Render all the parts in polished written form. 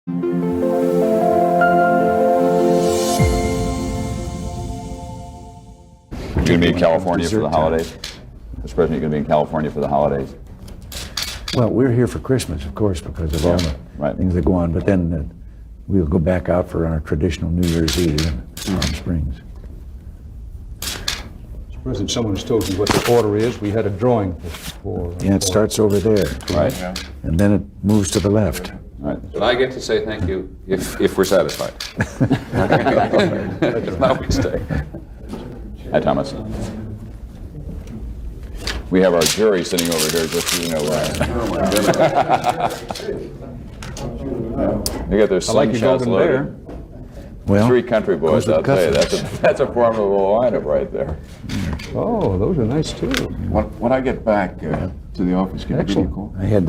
You're going to be in California for the holidays? Mr. President, you're going to be in California for the holidays? Well, we're here for Christmas, of course, because of all the things that go on, but then we'll go back out for our traditional New Year's Eve in Palm Springs. Mr. President, someone has told me what the order is. We had a drawing for... Yeah, it starts over there. Right. And then it moves to the left. Right. But I get to say thank you if we're satisfied. If not, we stay. Hi, Thomas. We have our jury sitting over here, just so you know. They got their slingshots loaded. Well, 3 country boys, I'll tell you. That's a formidable lineup right there. Oh, those are nice, too. When I get back to the office, can I give you a call? I had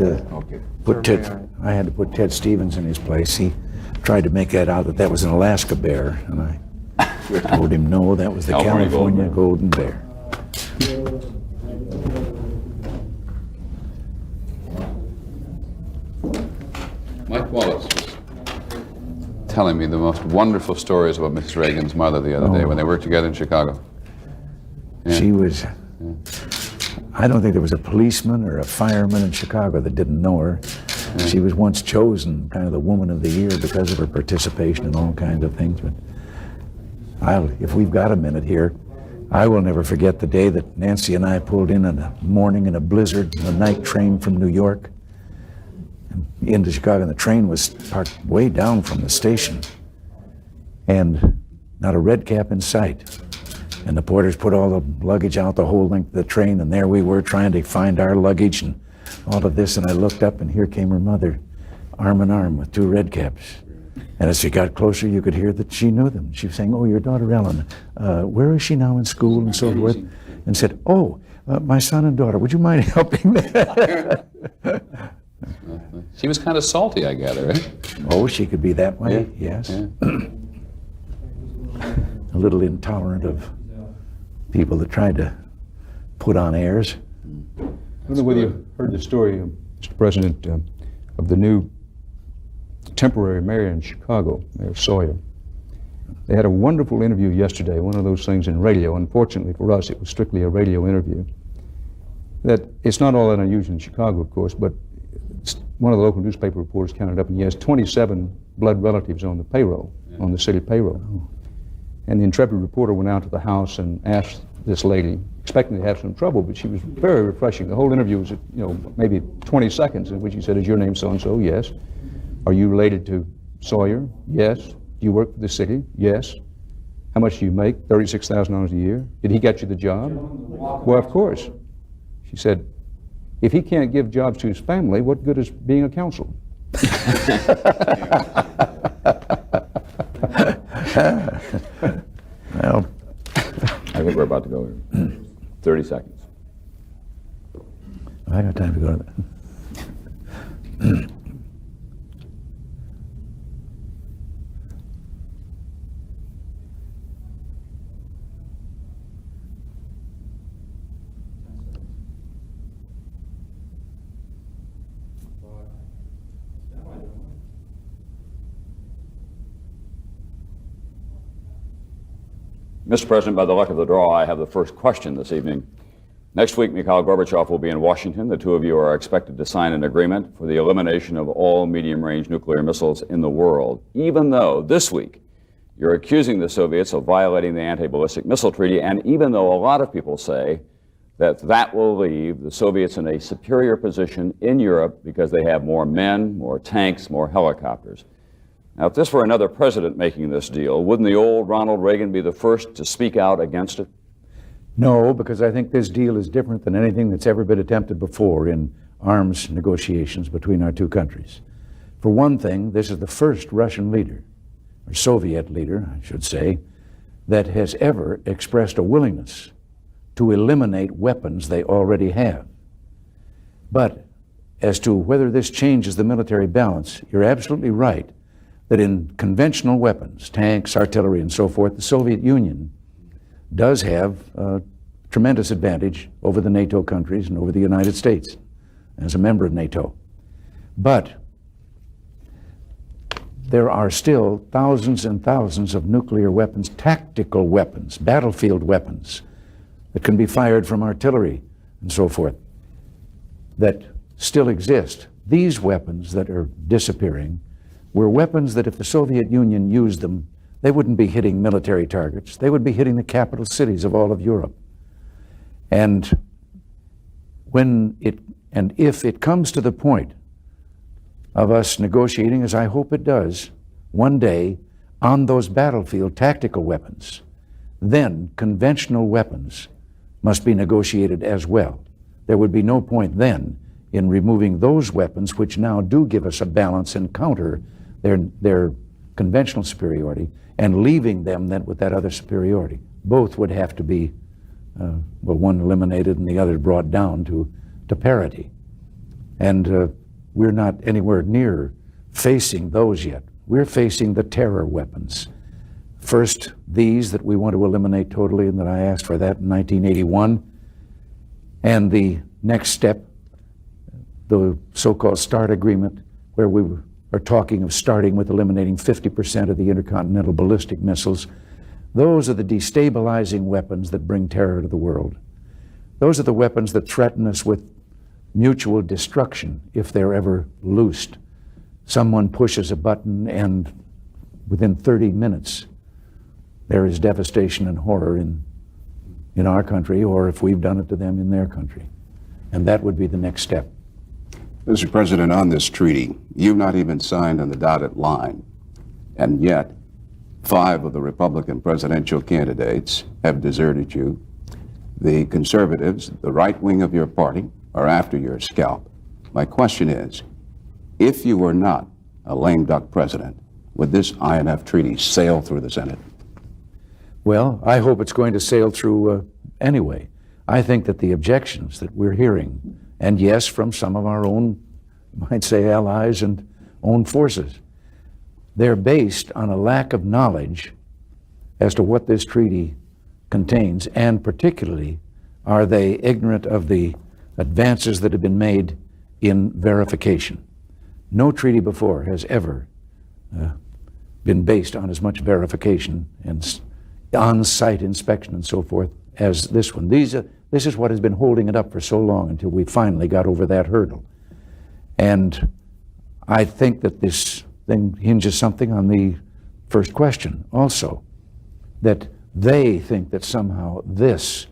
to put Ted Stevens in his place. He tried to make that out that was an Alaska bear, and I told him no, that was the California golden bear. Mike Wallace was telling me the most wonderful stories about Mrs. Reagan's mother the other day when they worked together in Chicago. Yeah. She was, I don't think there was a policeman or a fireman in Chicago that didn't know her. Yeah. She was once chosen kind of the woman of the year because of her participation in all kinds of things. But if we've got a minute here, I will never forget the day that Nancy and I pulled in the morning in a blizzard, a night train from New York into Chicago, and the train was parked way down from the station, and not a red cap in sight. And the porters put all the luggage out the whole length of the train, and there we were trying to find our luggage and all of this, and I looked up, and here came her mother, arm in arm with 2 red caps. And as she got closer, you could hear that she knew them. She was saying, "Oh, your daughter Ellen, where is she now in school?" and so forth, and said, "Oh, my son and daughter, would you mind helping me?" She was kind of salty, I gather, eh? Oh, she could be that way, yes. Yeah. A little intolerant of people that tried to put on airs. I don't know whether you heard the story, Mr. President, of the new temporary mayor in Chicago, Mayor Sawyer. They had a wonderful interview yesterday, one of those things in radio. Unfortunately for us, it was strictly a radio interview. That it's not all that unusual in Chicago, of course, but one of the local newspaper reporters counted up, and he has 27 blood relatives on the payroll, on the city payroll. And the intrepid reporter went out to the house and asked this lady, expecting to have some trouble, but she was very refreshing. The whole interview was, maybe 20 seconds in which he said, "Is your name so-and-so?" "Yes." "Are you related to Sawyer?" "Yes." "Do you work for the city?" "Yes." "How much do you make?" $36,000 a year. "Did he get you the job?" "Well, of course." She said, "If he can't give jobs to his family, what good is being a counsel?" Well, I think we're about to go here. 30 seconds. I got time to go to that. Mr. President, by the luck of the draw, I have the first question this evening. Next week, Mikhail Gorbachev will be in Washington. The 2 of you are expected to sign an agreement for the elimination of all medium-range nuclear missiles in the world, even though this week you're accusing the Soviets of violating the anti-ballistic missile treaty, and even though a lot of people say that that will leave the Soviets in a superior position in Europe because they have more men, more tanks, more helicopters. Now, if this were another president making this deal, wouldn't the old Ronald Reagan be the first to speak out against it? No, because I think this deal is different than anything that's ever been attempted before in arms negotiations between our 2 countries. For one thing, this is the first Russian leader, or Soviet leader, I should say, that has ever expressed a willingness to eliminate weapons they already have. But as to whether this changes the military balance, you're absolutely right that in conventional weapons, tanks, artillery, and so forth, the Soviet Union does have a tremendous advantage over the NATO countries and over the United States as a member of NATO. But there are still thousands and thousands of nuclear weapons, tactical weapons, battlefield weapons that can be fired from artillery and so forth that still exist. These weapons that are disappearing were weapons that if the Soviet Union used them, they wouldn't be hitting military targets. They would be hitting the capital cities of all of Europe. And if it comes to the point of us negotiating, as I hope it does, one day on those battlefield tactical weapons, then conventional weapons must be negotiated as well. There would be no point then in removing those weapons which now do give us a balance and counter their conventional superiority, and leaving them then with that other superiority. Both would have to be, one eliminated and the other brought down to parity. And we're not anywhere near facing those yet. We're facing the terror weapons. First, these that we want to eliminate totally, and that I asked for that in 1981. And the next step, the so-called START agreement, where we are talking of starting with eliminating 50% of the intercontinental ballistic missiles. Those are the destabilizing weapons that bring terror to the world. Those are the weapons that threaten us with mutual destruction if they're ever loosed. Someone pushes a button and within 30 minutes there is devastation and horror in our country, or if we've done it to them in their country. And that would be the next step. Mr. President, on this treaty, you've not even signed on the dotted line, and yet 5 of the Republican presidential candidates have deserted you. The conservatives, the right wing of your party, are after your scalp. My question is, if you were not a lame duck president, would this INF treaty sail through the Senate? Well, I hope it's going to sail through anyway. I think that the objections that we're hearing, and yes, from some of our own, you might say, allies and own forces, they're based on a lack of knowledge as to what this treaty contains, and particularly are they ignorant of the advances that have been made in verification. No treaty before has ever been based on as much verification and on-site inspection and so forth as this one. This is what has been holding it up for so long until we finally got over that hurdle. And I think that this thing hinges something on the first question also, that they think that somehow this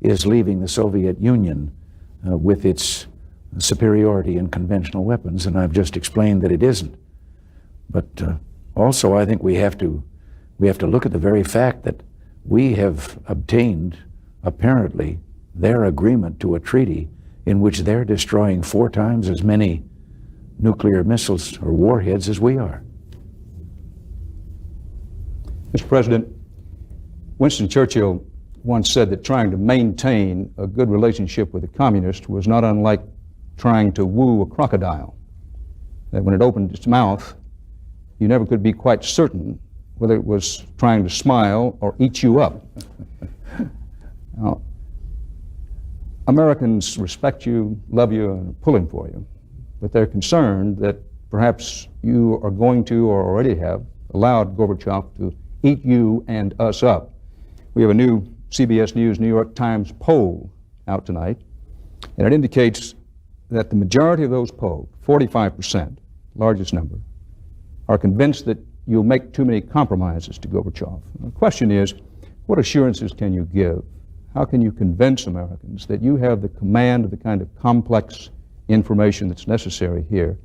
is leaving the Soviet Union with its superiority in conventional weapons, and I've just explained that it isn't. But also I think we have to look at the very fact that we have obtained, apparently, their agreement to a treaty in which they're destroying 4 times as many nuclear missiles or warheads as we are. Mr. President, Winston Churchill once said that trying to maintain a good relationship with a communist was not unlike trying to woo a crocodile. That when it opened its mouth, you never could be quite certain whether it was trying to smile or eat you up. Now, Americans respect you, love you, and are pulling for you, but they're concerned that perhaps you are going to, or already have, allowed Gorbachev to eat you and us up. We have a new CBS News New York Times poll out tonight, and it indicates that the majority of those polled, 45%, largest number, are convinced that you'll make too many compromises to Gorbachev. The question is, what assurances can you give? How can you convince Americans that you have the command of the kind of complex information that's necessary here,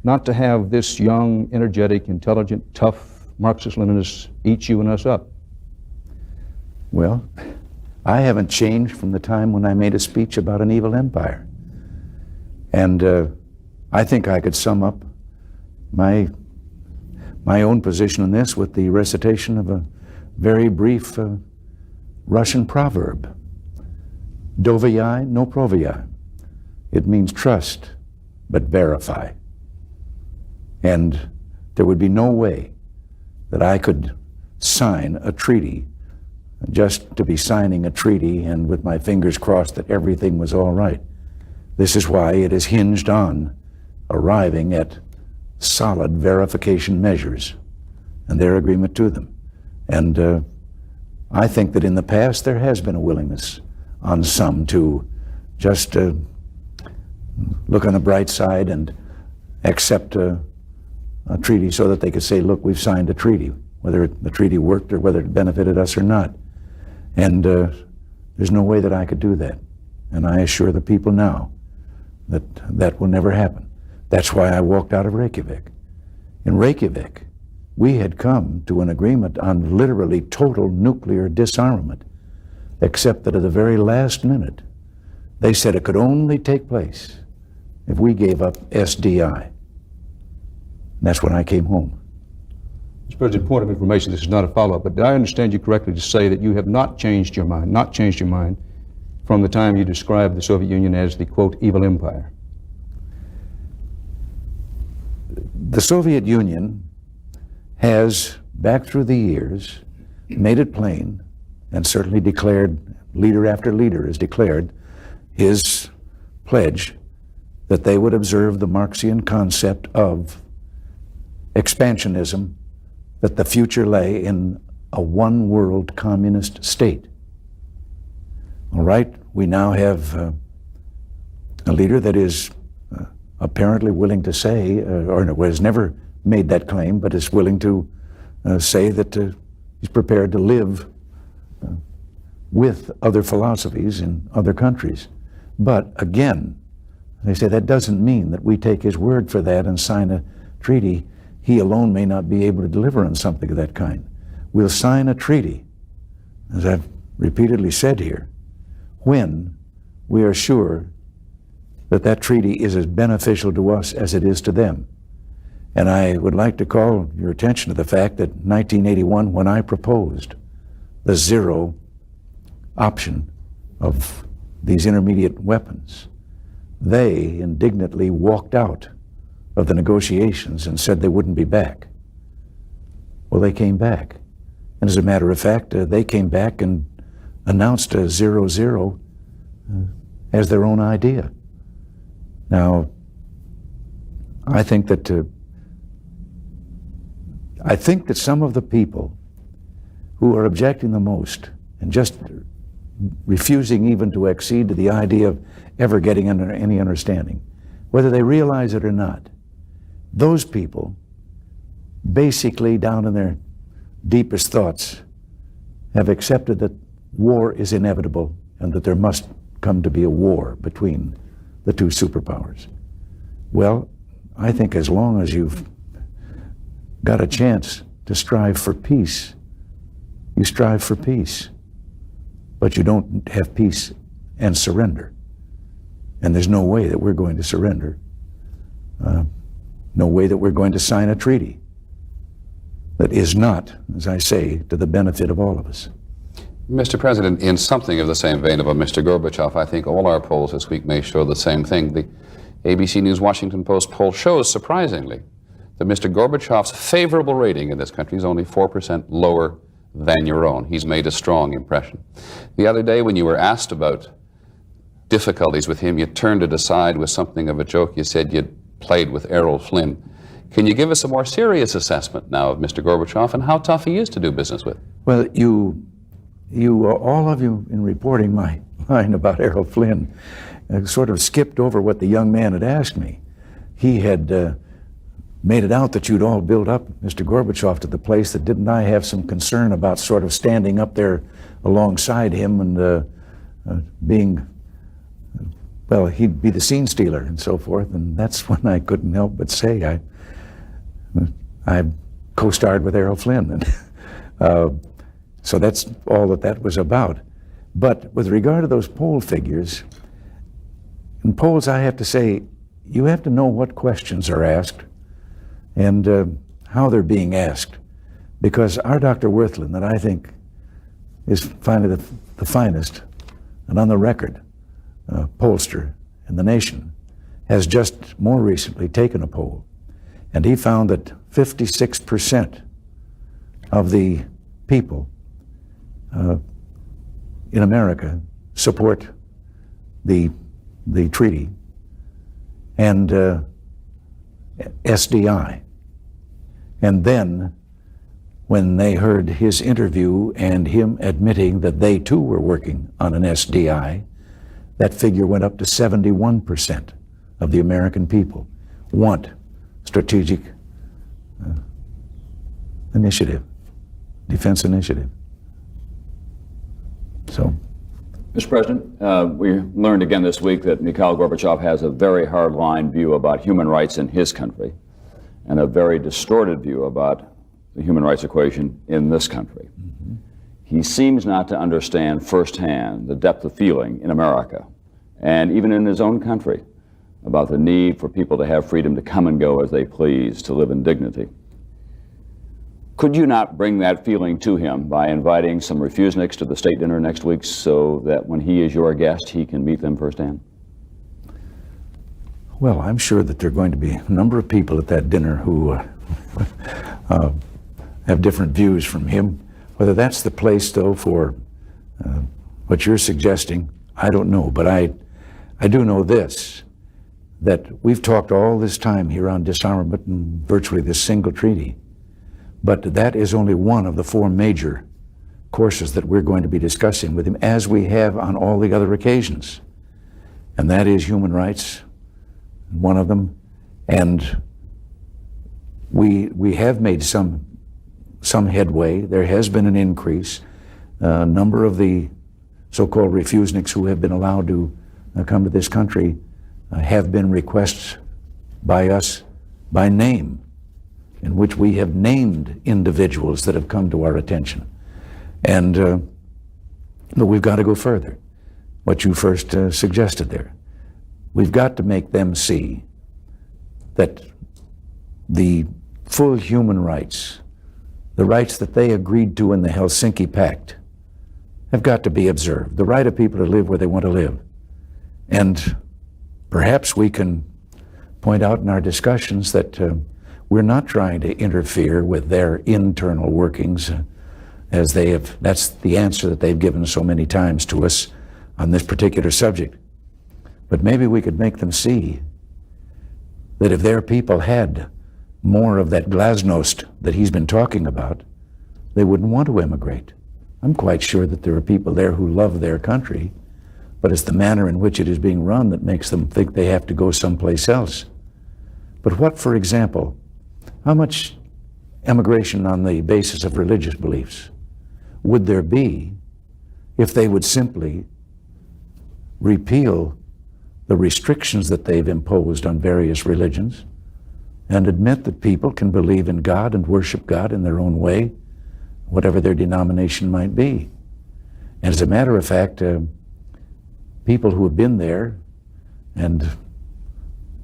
not to have this young, energetic, intelligent, tough Marxist-Leninist eat you and us up? Well, I haven't changed from the time when I made a speech about an evil empire. And I think I could sum up my own position on this with the recitation of a very brief Russian proverb. Dovyai, no provyai. It means trust, but verify. And there would be no way that I could sign a treaty just to be signing a treaty and with my fingers crossed that everything was all right. This is why it is hinged on arriving at solid verification measures and their agreement to them. And I think that in the past there has been a willingness on some to just look on the bright side and accept a treaty so that they could say, look, we've signed a treaty, whether the treaty worked or whether it benefited us or not. And there's no way that I could do that. And I assure the people now that that will never happen. That's why I walked out of Reykjavik. In Reykjavik, we had come to an agreement on literally total nuclear disarmament, except that at the very last minute, they said it could only take place if we gave up SDI. And that's when I came home. Mr. President, point of information, this is not a follow-up, but did I understand you correctly to say that you have not changed your mind from the time you described the Soviet Union as the, quote, evil empire? The Soviet Union has, back through the years, made it plain and certainly declared, leader after leader has declared his pledge that they would observe the Marxian concept of expansionism, that the future lay in a one-world communist state. All right, we now have a leader that is apparently willing to say, or has never made that claim, but is willing to say that he's prepared to live with other philosophies in other countries. But again, they say that doesn't mean that we take his word for that and sign a treaty. He alone may not be able to deliver on something of that kind. We'll sign a treaty, as I've repeatedly said here, when we are sure that that treaty is as beneficial to us as it is to them. And I would like to call your attention to the fact that in 1981, when I proposed the zero option of these intermediate weapons, they indignantly walked out of the negotiations and said they wouldn't be back. Well, they came back. And as a matter of fact, they came back and announced a 0-0 as their own idea. Now, I think that some of the people who are objecting the most and just refusing even to accede to the idea of ever getting under any understanding, whether they realize it or not, those people basically down in their deepest thoughts have accepted that war is inevitable and that there must come to be a war between the two superpowers. Well, I think as long as you've got a chance to strive for peace, you strive for peace. But you don't have peace and surrender. And there's no way that we're going to surrender. No way that we're going to sign a treaty that is not, as I say, to the benefit of all of us. Mr. President, in something of the same vein about Mr. Gorbachev, I think all our polls this week may show the same thing. The ABC News Washington Post poll shows, surprisingly, that Mr. Gorbachev's favorable rating in this country is only 4% lower than your own. He's made a strong impression. The other day when you were asked about difficulties with him, you turned it aside with something of a joke. You said you'd played with Errol Flynn. Can you give us a more serious assessment now of Mr. Gorbachev and how tough he is to do business with? Well, all of you in reporting my line about Errol Flynn sort of skipped over what the young man had asked me. He had made it out that you'd all built up Mr. Gorbachev to the place that didn't I have some concern about sort of standing up there alongside him and being, well, he'd be the scene stealer and so forth, and that's when I couldn't help but say I co-starred with Errol Flynn. And, so that's all that was about. But with regard to those poll figures, in polls I have to say, you have to know what questions are asked and how they're being asked. Because our Dr. Wirthlin, that I think is finally the finest and on the record pollster in the nation, has just more recently taken a poll. And he found that 56% of the people in America support the treaty, and SDI. And then, when they heard his interview and him admitting that they too were working on an SDI, that figure went up to 71% of the American people want strategic initiative, defense initiative. So, Mr. President, we learned again this week that Mikhail Gorbachev has a very hard-line view about human rights in his country and a very distorted view about the human rights equation in this country. Mm-hmm. He seems not to understand firsthand the depth of feeling in America and even in his own country about the need for people to have freedom to come and go as they please, to live in dignity. Could you not bring that feeling to him by inviting some refuseniks to the state dinner next week so that when he is your guest, he can meet them firsthand? Well, I'm sure that there are going to be a number of people at that dinner who have different views from him. Whether that's the place, though, for what you're suggesting, I don't know. But I do know this, that we've talked all this time here on disarmament and virtually this single treaty. But that is only one of the four major courses that we're going to be discussing with him, as we have on all the other occasions. And that is human rights, one of them. And we have made some headway. There has been an increase. A number of the so-called refuseniks who have been allowed to come to this country have been requests by us by name, in which we have named individuals that have come to our attention. And but we've got to go further. What you first suggested there. We've got to make them see that the full human rights, the rights that they agreed to in the Helsinki Pact, have got to be observed. The right of people to live where they want to live. And perhaps we can point out in our discussions that we're not trying to interfere with their internal workings as they have. That's the answer that they've given so many times to us on this particular subject. But maybe we could make them see that if their people had more of that glasnost that he's been talking about, they wouldn't want to immigrate. I'm quite sure that there are people there who love their country, but it's the manner in which it is being run that makes them think they have to go someplace else. But what, for example, how much emigration on the basis of religious beliefs would there be if they would simply repeal the restrictions that they've imposed on various religions and admit that people can believe in God and worship God in their own way, whatever their denomination might be? And as a matter of fact, people who have been there and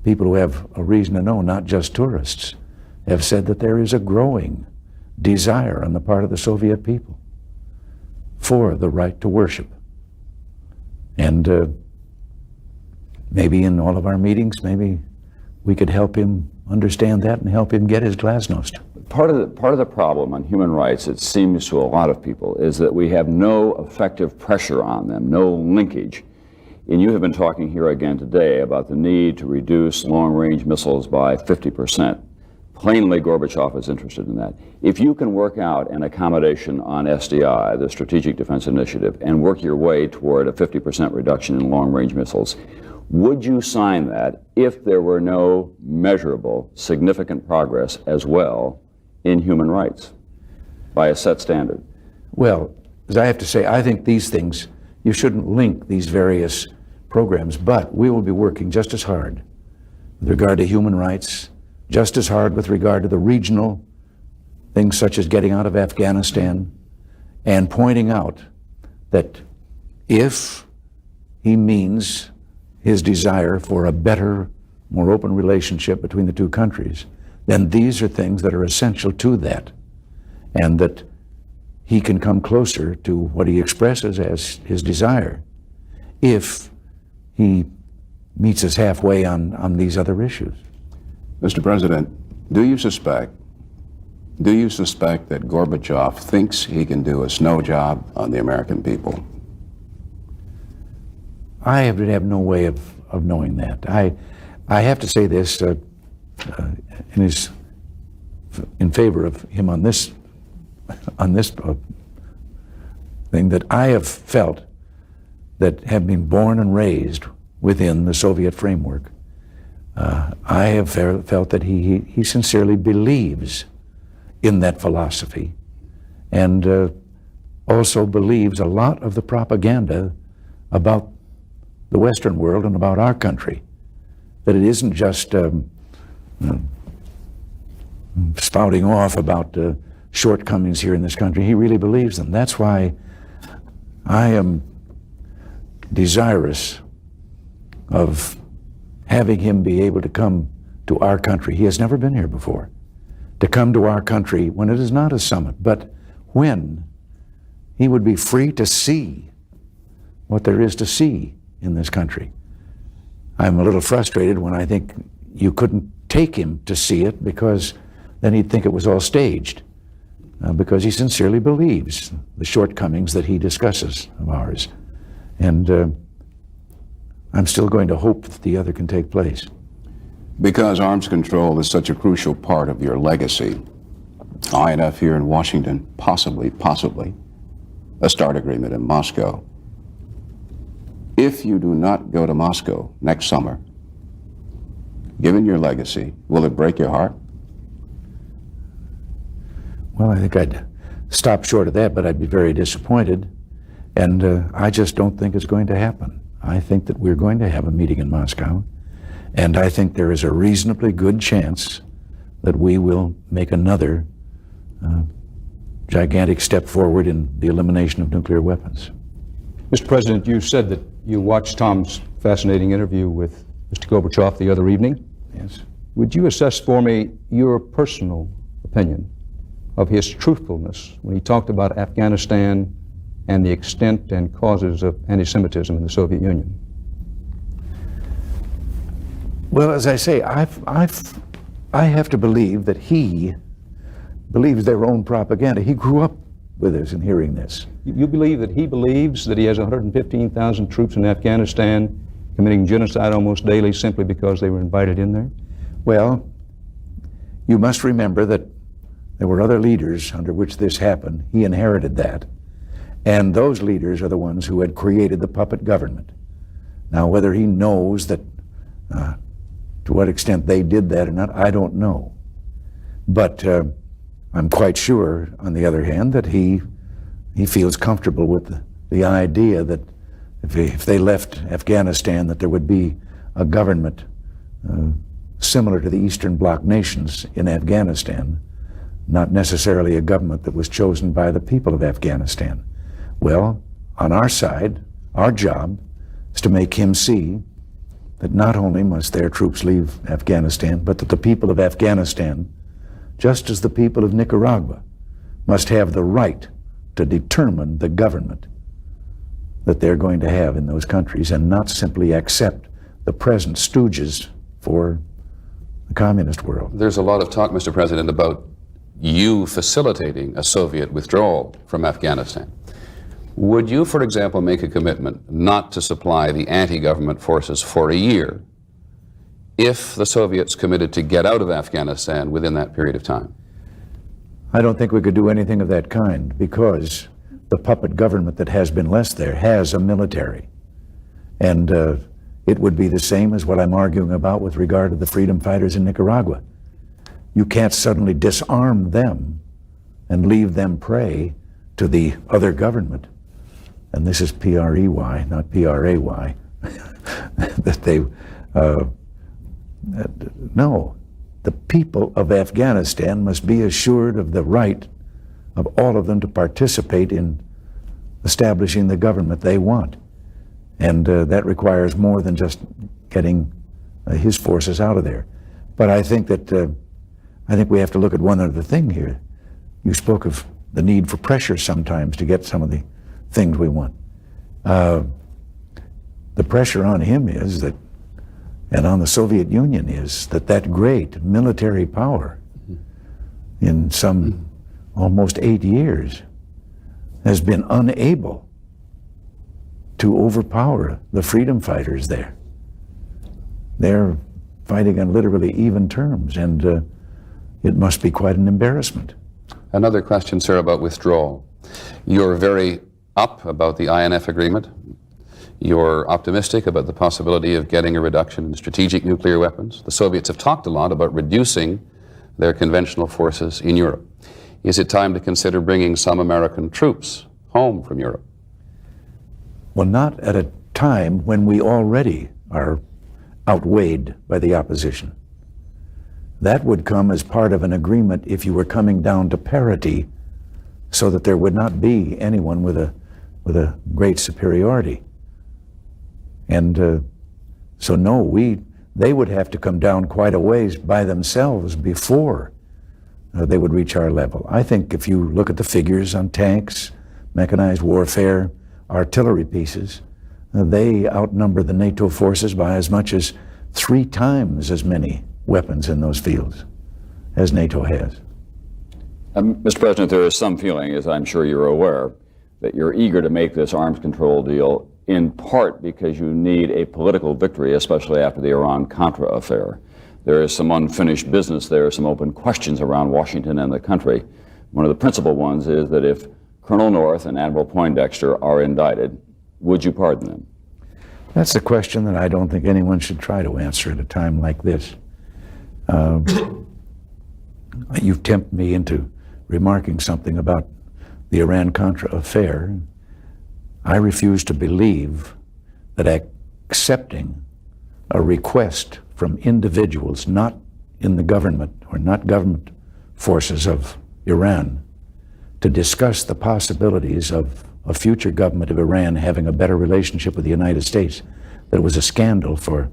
people who have a reason to know, not just tourists, have said that there is a growing desire on the part of the Soviet people for the right to worship. And maybe in all of our meetings, maybe we could help him understand that and help him get his glasnost. Part of the problem on human rights, it seems to a lot of people, is that we have no effective pressure on them, no linkage. And you have been talking here again today about the need to reduce long-range missiles by 50%. Plainly, Gorbachev is interested in that. If you can work out an accommodation on SDI, the Strategic Defense Initiative, and work your way toward a 50% reduction in long-range missiles, would you sign that if there were no measurable, significant progress as well in human rights by a set standard? Well, as I have to say, I think these things, you shouldn't link these various programs, but we will be working just as hard with regard to human rights, just as hard with regard to the regional things such as getting out of Afghanistan, and pointing out that if he means his desire for a better, more open relationship between the two countries, then these are things that are essential to that, and that he can come closer to what he expresses as his desire if he meets us halfway on these other issues. Mr. President, do you suspect that Gorbachev thinks he can do a snow job on the American people? I have no way of knowing that. I have to say this, in favor of him on this thing, that I have felt that have been born and raised within the Soviet framework. I have felt that he sincerely believes in that philosophy, and also believes a lot of the propaganda about the Western world and about our country, that it isn't just spouting off about shortcomings here in this country. He really believes them. That's why I am desirous of having him be able to come to our country. He has never been here before. To come to our country when it is not a summit, but when he would be free to see what there is to see in this country. I'm a little frustrated when I think you couldn't take him to see it, because then he'd think it was all staged, because he sincerely believes the shortcomings that he discusses of ours. And I'm still going to hope that the other can take place. Because arms control is such a crucial part of your legacy, INF here in Washington, possibly, a START agreement in Moscow. If you do not go to Moscow next summer, given your legacy, will it break your heart? Well, I think I'd stop short of that, but I'd be very disappointed. And I just don't think it's going to happen. I think that we're going to have a meeting in Moscow, and I think there is a reasonably good chance that we will make another gigantic step forward in the elimination of nuclear weapons. Mr. President, you said that you watched Tom's fascinating interview with Mr. Gorbachev the other evening. Yes. Would you assess for me your personal opinion of his truthfulness when he talked about Afghanistan and the extent and causes of anti-Semitism in the Soviet Union? Well, as I say, I have to believe that he believes their own propaganda. He grew up with us and hearing this. You believe that he believes that he has 115,000 troops in Afghanistan committing genocide almost daily simply because they were invited in there? Well, you must remember that there were other leaders under which this happened. He inherited that. And those leaders are the ones who had created the puppet government. Now, whether he knows that, to what extent they did that or not, I don't know. But I'm quite sure, on the other hand, that he feels comfortable with the idea that if they left Afghanistan, that there would be a government similar to the Eastern Bloc nations in Afghanistan, not necessarily a government that was chosen by the people of Afghanistan. Well, on our side, our job is to make him see that not only must their troops leave Afghanistan, but that the people of Afghanistan, just as the people of Nicaragua, must have the right to determine the government that they're going to have in those countries, and not simply accept the present stooges for the communist world. There's a lot of talk, Mr. President, about you facilitating a Soviet withdrawal from Afghanistan. Would you, for example, make a commitment not to supply the anti-government forces for a year if the Soviets committed to get out of Afghanistan within that period of time? I don't think we could do anything of that kind, because the puppet government that has been left there has a military. And it would be the same as what I'm arguing about with regard to the freedom fighters in Nicaragua. You can't suddenly disarm them and leave them prey to the other government. And this is P-R-E-Y, not P-R-A-Y. That they, no. The people of Afghanistan must be assured of the right of all of them to participate in establishing the government they want. And that requires more than just getting his forces out of there. But I think that I think we have to look at one other thing here. You spoke of the need for pressure sometimes to get some of the things we want. The pressure on him is that, and on the Soviet Union is, that great military power in some almost 8 years has been unable to overpower the freedom fighters there. They're fighting on literally even terms, and it must be quite an embarrassment. Another question, sir, about withdrawal. You're very up about the INF agreement. You're optimistic about the possibility of getting a reduction in strategic nuclear weapons. The Soviets have talked a lot about reducing their conventional forces in Europe. Is it time to consider bringing some American troops home from Europe? Well, not at a time when we already are outweighed by the opposition. That would come as part of an agreement if you were coming down to parity, so that there would not be anyone with a great superiority. And so no, they would have to come down quite a ways by themselves before they would reach our level. I think if you look at the figures on tanks, mechanized warfare, artillery pieces, they outnumber the NATO forces by as much as 3 times as many weapons in those fields as NATO has. Mr. President, there is some feeling, as I'm sure you're aware, that you're eager to make this arms control deal in part because you need a political victory, especially after the Iran-Contra affair. There is some unfinished business. There are some open questions around Washington and the country. One of the principal ones is that if Colonel North and Admiral Poindexter are indicted, would you pardon them? That's a question that I don't think anyone should try to answer at a time like this. You've tempted me into remarking something about the Iran-Contra affair. I refuse to believe that accepting a request from individuals not in the government or not government forces of Iran to discuss the possibilities of a future government of Iran having a better relationship with the United States, that it was a scandal for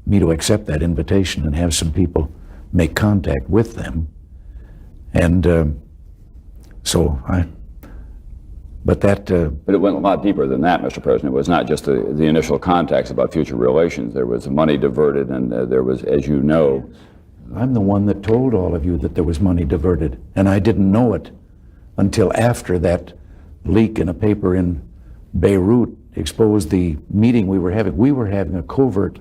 me to accept that invitation and have some people make contact with them. And but it went a lot deeper than that, Mr. President. It was not just the initial contacts about future relations. There was money diverted, and there was, as you know... I'm the one that told all of you that there was money diverted, and I didn't know it until after that leak in a paper in Beirut exposed the meeting we were having. We were having a covert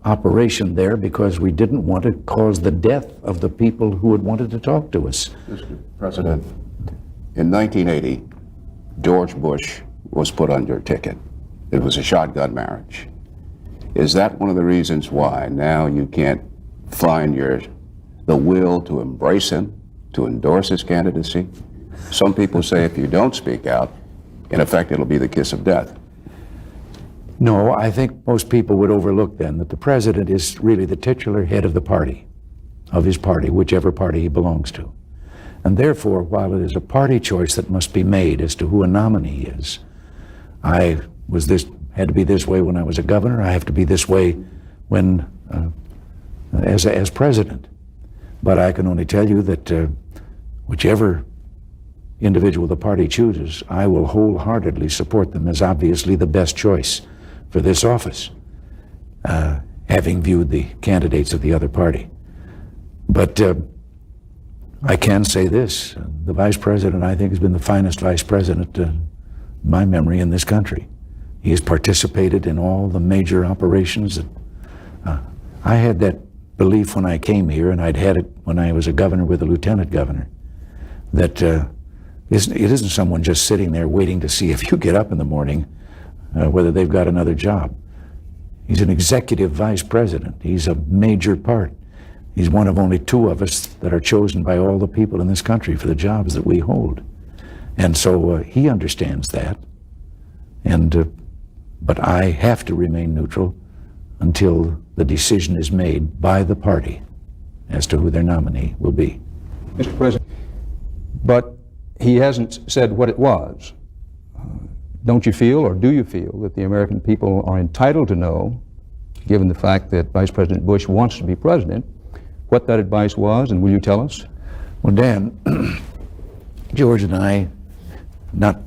operation there because we didn't want to cause the death of the people who had wanted to talk to us. Mr. President, in 1980, George Bush was put on your ticket. It was a shotgun marriage. Is that one of the reasons why now you can't find the will to embrace him, to endorse his candidacy? Some people say if you don't speak out, in effect, it'll be the kiss of death. No, I think most people would overlook then that the president is really the titular head of the party, of his party, whichever party he belongs to. And therefore, while it is a party choice that must be made as to who a nominee is, I had to be this way when I was a governor. I have to be this way when as president. But I can only tell you that whichever individual the party chooses, I will wholeheartedly support them as obviously the best choice for this office, having viewed the candidates of the other party. But I can say this, the vice president, I think, has been the finest vice president in my memory in this country. He has participated in all the major operations. I had that belief when I came here, and I'd had it when I was a governor with a lieutenant governor, that it isn't someone just sitting there waiting to see if you get up in the morning whether they've got another job. He's an executive vice president. He's a major part. He's one of only 2 of us that are chosen by all the people in this country for the jobs that we hold. And so he understands that. And but I have to remain neutral until the decision is made by the party as to who their nominee will be. Mr. President, but he hasn't said what it was. Don't you feel, or do you feel, that the American people are entitled to know, given the fact that Vice President Bush wants to be president, what that advice was, and will you tell us? Well, Dan, George and I, not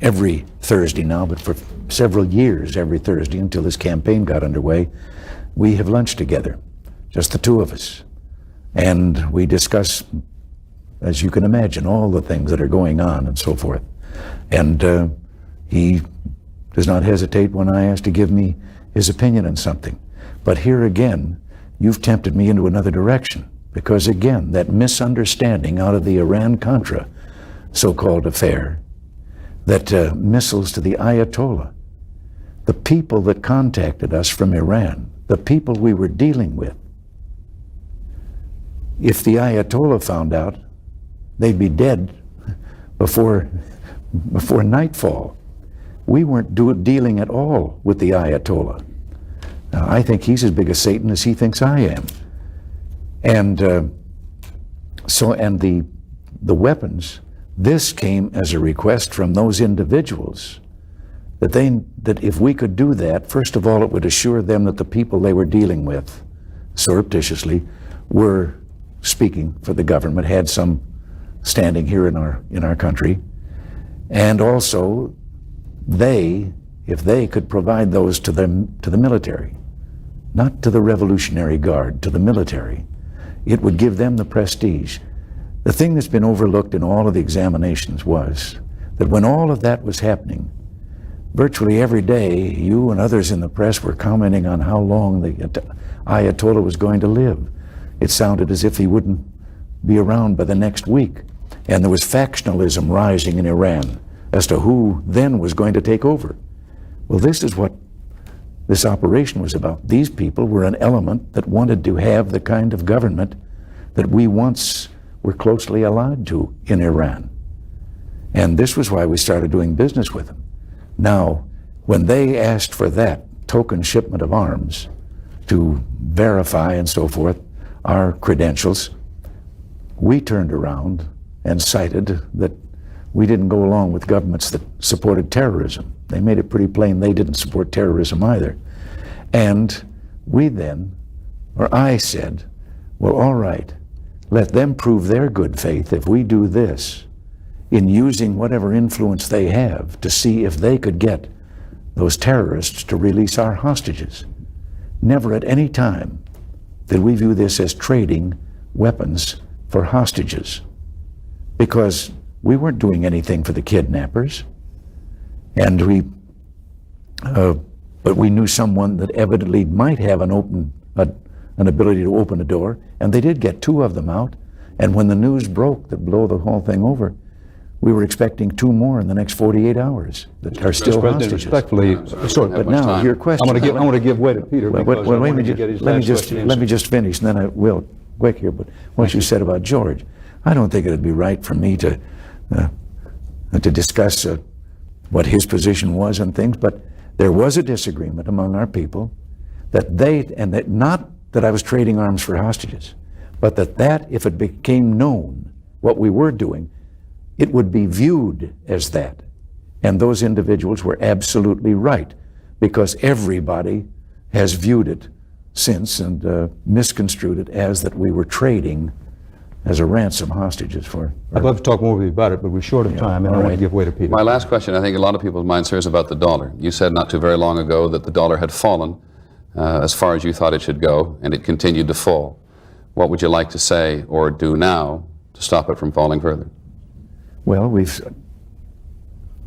every Thursday now, but for several years every Thursday until this campaign got underway, we have lunched together, just the 2 of us. And we discuss, as you can imagine, all the things that are going on and so forth. And he does not hesitate when I ask to give me his opinion on something. But here again, you've tempted me into another direction. Because again, that misunderstanding out of the Iran-Contra so-called affair, that missiles to the Ayatollah, the people that contacted us from Iran, the people we were dealing with, if the Ayatollah found out, they'd be dead before nightfall. We weren't dealing at all with the Ayatollah. Now, I think he's as big a Satan as he thinks I am. And the weapons, this came as a request from those individuals that if we could do that, first of all, it would assure them that the people they were dealing with surreptitiously were speaking for the government, had some standing here in our country, and also if they could provide those to the military, not to the Revolutionary Guard, to the military, it would give them the prestige. The thing that's been overlooked in all of the examinations was that when all of that was happening, virtually every day, you and others in the press were commenting on how long the Ayatollah was going to live. It sounded as if he wouldn't be around by the next week. And there was factionalism rising in Iran as to who then was going to take over. Well, this is what this operation was about. These people were an element that wanted to have the kind of government that we once were closely allied to in Iran. And this was why we started doing business with them. Now, when they asked for that token shipment of arms to verify and so forth our credentials, we turned around and cited that we didn't go along with governments that supported terrorism. They made it pretty plain they didn't support terrorism either. And I said, well, all right, let them prove their good faith if we do this in using whatever influence they have to see if they could get those terrorists to release our hostages. Never at any time did we view this as trading weapons for hostages, because we weren't doing anything for the kidnappers, and but we knew someone that evidently might have an ability to open a door, and they did get 2 of them out. And when the news broke that blew the whole thing over, we were expecting 2 more in the next 48 hours that are still hostages. Respectfully, But now your question. I want to give way to Peter. Well, let me just finish, and then I will quick here. But what you said about George, I don't think it would be right for me to discuss what his position was and things. But there was a disagreement among our people that not that I was trading arms for hostages, but that if it became known what we were doing, it would be viewed as that. And those individuals were absolutely right, because everybody has viewed it since and misconstrued it as that we were trading as a ransom hostages for. I'd love to talk more with you about it, but we're short of time, and I want to give way to Peter. My last question, I think a lot of people's minds, sir, is about the dollar. You said not too very long ago that the dollar had fallen as far as you thought it should go, and it continued to fall. What would you like to say or do now to stop it from falling further? Well,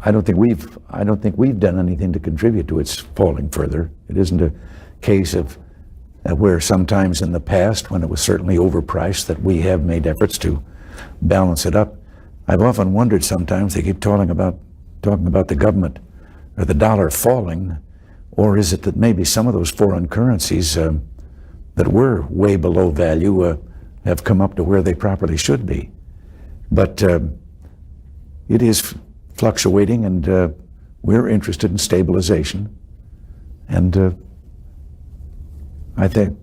I don't think we've done anything to contribute to its falling further. It isn't a case of where sometimes in the past, when it was certainly overpriced, that we have made efforts to balance it up. I've often wondered sometimes, they keep talking about the government or the dollar falling, or is it that maybe some of those foreign currencies that were way below value have come up to where they properly should be. But it is fluctuating, and we're interested in stabilization. And I think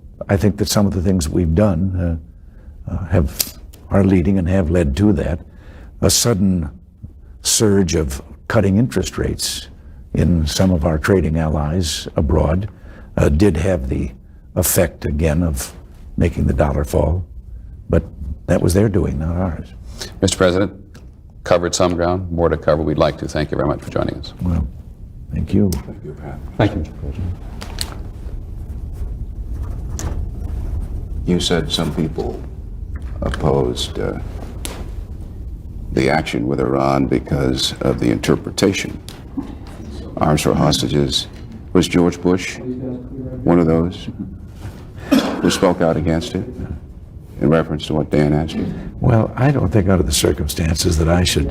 that some of the things that we've done are leading and have led to that. A sudden surge of cutting interest rates in some of our trading allies abroad did have the effect again of making the dollar fall, but that was their doing, not ours. Mr. President, covered some ground, more to cover. We'd like to thank you very much for joining us. Well, thank you. Thank you, Pat. Thank you, Mr. President. You said some people opposed the action with Iran because of the interpretation. Arms for hostages. Was George Bush one of those? who spoke out against it in reference to what Dan asked you? Well, I don't think under the circumstances that I should.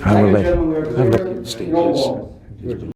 I will let stages.